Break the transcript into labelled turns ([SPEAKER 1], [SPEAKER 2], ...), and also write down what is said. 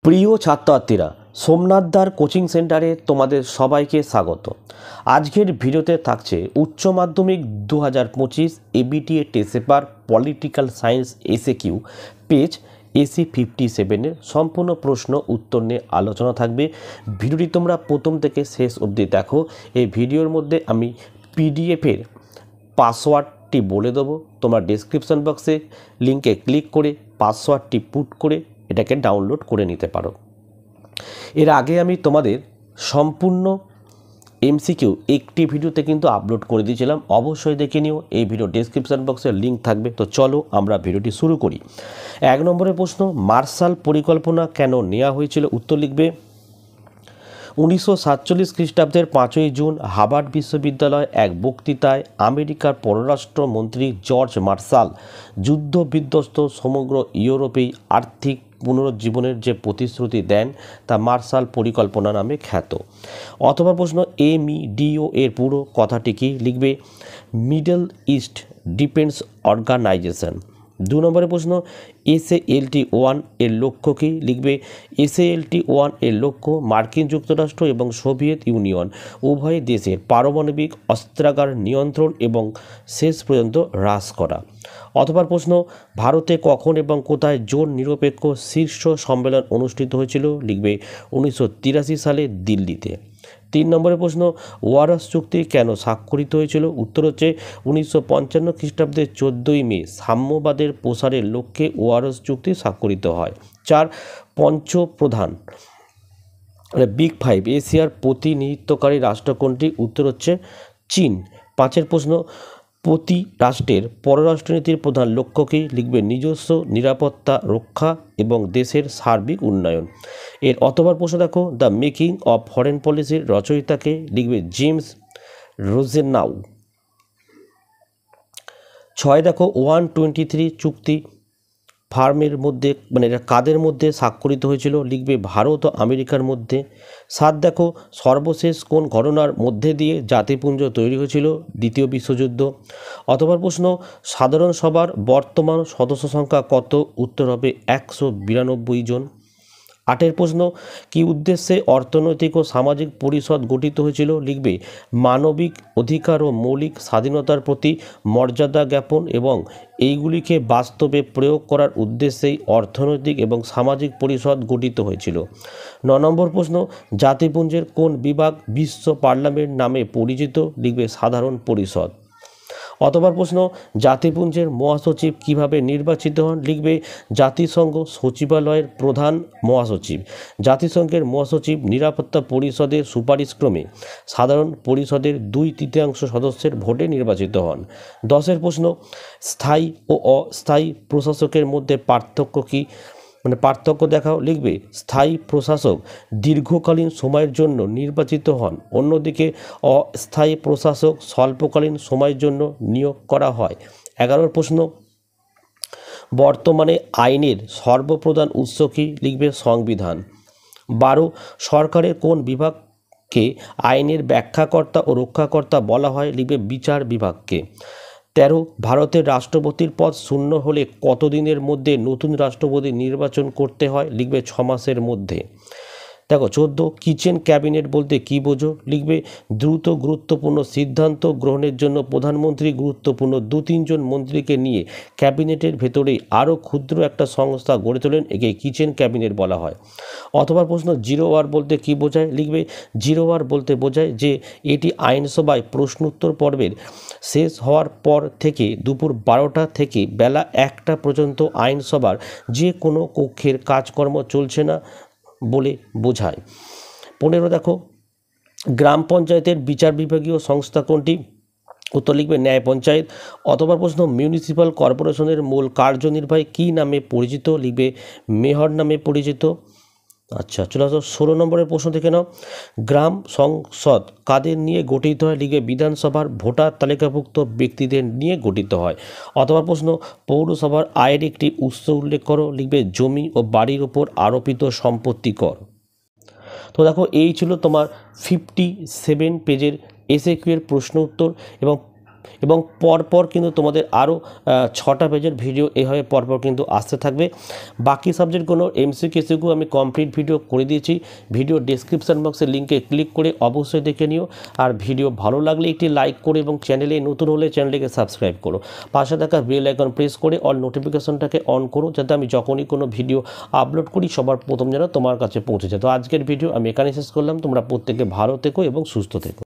[SPEAKER 1] প্রিয় ছাত্রছাত্রীরা, সোমনাথদার কোচিং সেন্টারে তোমাদের সবাইকে স্বাগত। আজকের ভিডিওতে থাকছে উচ্চ মাধ্যমিক 2025 ABTA test paper political science SAQ page AC 57-এর সম্পূর্ণ প্রশ্ন উত্তর নিয়ে আলোচনা থাকবে। ভিডিওটি তোমরা প্রথম থেকে শেষ অবধি দেখো। এই ভিডিওর মধ্যে আমি পিডিএফের পাসওয়ার্ডটি বলে দেবো, তোমরা ডেসক্রিপশন বক্সে লিঙ্কে ক্লিক করে পাসওয়ার্ডটি পুট করে এটাকে ডাউনলোড করে নিতে পারো। এর আগে আমি তোমাদের সম্পূর্ণ এমসিকিউ একটি ভিডিওতে কিন্তু আপলোড করে দিয়েছিলাম, অবশ্যই দেখে নিও। এই ভিডিও ডেসক্রিপশন বক্সে লিঙ্ক থাকবে। তো চলো আমরা ভিডিওটি শুরু করি। 1 নম্বরের প্রশ্ন, মার্শাল পরিকল্পনা কেন নেওয়া হয়েছিল? উত্তর লিখবে 1947 খ্রিস্টাব্দের 5ই জুন হার্ভার্ড বিশ্ববিদ্যালয়ে এক বক্তৃতায় আমেরিকার পররাষ্ট্রমন্ত্রী জর্জ মার্শাল যুদ্ধ বিধ্বস্ত সমগ্র ইউরোপেই আর্থিক পুনরুজ্জীবনের যে প্রতিশ্রুতি দেন তা মার্শাল পরিকল্পনা নামে খ্যাত। অথবা প্রশ্ন, এমইডিও এর পুরো কথাটি কি? লিখবে মিডল ইস্ট ডিফেন্স অর্গানাইজেশন। 2 নম্বরের প্রশ্ন, SALT-1 এর লক্ষ্য কী? লিখবে SALT-1 এর লক্ষ্য মার্কিন যুক্তরাষ্ট্র এবং সোভিয়েত ইউনিয়ন উভয় দেশের পারমাণবিক অস্ত্রাগার নিয়ন্ত্রণ এবং শেষ পর্যন্ত হ্রাস করা। অথবা প্রশ্ন, ভারতে কখন এবং কোথায় জোট নিরপেক্ষ শীর্ষ সম্মেলন অনুষ্ঠিত হয়েছিল? লিখবে 1983 সালে দিল্লিতে। 3 নম্বরের প্রশ্ন, ওয়ারস চুক্তি কেন স্বাক্ষরিত হয়েছিল? উত্তর হচ্ছে 1955 খ্রিস্টাব্দের 14ই মে সাম্যবাদের প্রসারের লক্ষ্যে ওয়ারস চুক্তি স্বাক্ষরিত হয়। 4 পঞ্চপ্রধান বিগ 5 এশিয়ার প্রতিনিধিত্বকারী রাষ্ট্র কোনটি? উত্তর হচ্ছে চীন। 5 প্রশ্ন, প্রতি রাষ্ট্রের পররাষ্ট্রনীতির প্রধান লক্ষ্য কী? লিখবে নিজস্ব নিরাপত্তা রক্ষা এবং দেশের সার্বিক উন্নয়ন। এর অথবা প্রশ্ন দেখো, দ্য মেকিং অফ ফরেন পলিসির রচয়িতাকে? লিখবে জেমস রোজেনাউ। 6 দেখো, 123 চুক্তি ফার্মের মধ্যে এটা কাদের মধ্যে স্বাক্ষরিত হয়েছিল? লিখবে ভারত ও আমেরিকার মধ্যে। 7 দেখো, সর্বশেষ কোন ঘটনার মধ্যে দিয়ে জাতিপুঞ্জ তৈরি হয়েছিল? দ্বিতীয় বিশ্বযুদ্ধ। অথবা প্রশ্ন, সাধারণ সভার বর্তমান সদস্য সংখ্যা কত? উত্তর হবে 192 জন। 8 প্রশ্ন, কি উদ্দেশ্যে অর্থনৈতিক ও সামাজিক পরিষদ গঠিত হয়েছিল? লিখবে মানবিক অধিকার ও মৌলিক স্বাধীনতার প্রতি মর্যাদা জ্ঞাপন এবং এইগুলিকে বাস্তবে প্রয়োগ করার উদ্দেশ্যেই অর্থনৈতিক এবং সামাজিক পরিষদ গঠিত হয়েছিল। 9 নম্বর প্রশ্ন, জাতিপুঞ্জের কোন বিভাগ বিশ্ব পার্লামেন্ট নামে পরিচিত? লিখবে সাধারণ পরিষদ। অথবা প্রশ্ন, জাতিপুঞ্জের মহাসচিব কিভাবে নির্বাচিত হন? লিখবে জাতিসংঘ সচিবালয়ের প্রধান মহাসচিব। জাতিসংঘের মহাসচিব নিরাপত্তা পরিষদের সুপারিশক্রমে সাধারণ পরিষদের 2/3 সদস্যের ভোটে নির্বাচিত হন। 10 প্রশ্ন, স্থায়ী ও অস্থায়ী প্রশাসকের মধ্যে পার্থক্য কী? পার্থক্য দেখাও। লিখবে স্থায়ী প্রশাসক দীর্ঘকালীন সময়ের জন্য নির্বাচিত হন, অন্যদিকে অস্থায়ী প্রশাসক স্বল্পকালীন সময়ের জন্য নিয়োগ করা হয়। 11 প্রশ্ন, বর্তমানে আইনের সর্বপ্রধান উৎস কী? লিখবে সংবিধান। 12 সরকারের কোন বিভাগকে আইনের ব্যাখ্যাকর্তা ও রক্ষাকর্তা বলা হয়? লিখবে বিচার বিভাগকে। 13 ভারতের রাষ্ট্রপতির পদ শূন্য হলে কতদিনের মধ্যে নতুন রাষ্ট্রপতি নির্বাচন করতে হয়? লিখবে 6 মাসের মধ্যে। দেখো 14 কিচেন ক্যাবিনেট বলতে কী বোঝো? লিখবে দ্রুত গুরুত্বপূর্ণ সিদ্ধান্ত গ্রহণের জন্য প্রধানমন্ত্রী গুরুত্বপূর্ণ 2-3 জন মন্ত্রীকে নিয়ে ক্যাবিনেটের ভেতরেই আরও ক্ষুদ্র একটা সংস্থা গড়ে তোলেন, একে কিচেন ক্যাবিনেট বলা হয়। অথবা প্রশ্ন, 0 আওয়ার বলতে কী বোঝায়? লিখবে 0 আওয়ার বলতে বোঝায় যে এটি আইনসভায় প্রশ্নোত্তর পর্বের শেষ হওয়ার পর থেকে দুপুর 12টা থেকে বেলা 1টা পর্যন্ত আইনসভার যে কোনো কক্ষের কাজকর্ম চলছে না বলে বোঝায়। 15 দেখো, গ্রাম পঞ্চায়েতের বিচার বিভাগীয় সংস্থা কোনটি? উত্তর লিখবে ন্যায় পঞ্চায়েত। অথবা প্রশ্ন, মিউনিসিপ্যাল কর্পোরেশনের মূল কার্যনির্বাহী কী নামে পরিচিত? লিখবে মেয়র নামে পরিচিত। আচ্ছা, চলে আসো 16 নম্বরের প্রশ্ন থেকে নাও। গ্রাম সংসদ কাদের নিয়ে গঠিত হয়? লিখবে বিধানসভার ভোটার তালিকাভুক্ত ব্যক্তিদের নিয়ে গঠিত হয়। অথবা প্রশ্ন, পৌরসভার আয়ের একটি উৎস উল্লেখ করো। লিখবে জমি ও বাড়ির উপর আরোপিত সম্পত্তি কর। তো দেখো, এই ছিল তোমার 57 পেজের এসএকিউ এর প্রশ্ন উত্তর এবং এবং পরপর কিন্তু তোমাদের আরও 6টা পেজের ভিডিও এভাবে পরপর কিন্তু আসতে থাকবে। বাকি সাবজেক্টগুলো এমসিকিউ আমি কমপ্লিট ভিডিও করে দিয়েছি, ভিডিও ডেসক্রিপশন বক্সের লিঙ্কে ক্লিক করে অবশ্যই দেখে নিও। আর ভিডিও ভালো লাগলে একটি লাইক করে এবং চ্যানেলে নতুন হলে চ্যানেলটিকে সাবস্ক্রাইব করো, পাশে থাকা বেল আইকন প্রেস করে অল নোটিফিকেশনটাকে অন করো, যাতে আমি যখনই কোনো ভিডিও আপলোড করি সবার প্রথম যেন তোমার কাছে পৌঁছে যায়। তো আজকের ভিডিও আমি এখানে শেষ করলাম। তোমরা প্রত্যেকে ভালো থেকো এবং সুস্থ থেকো।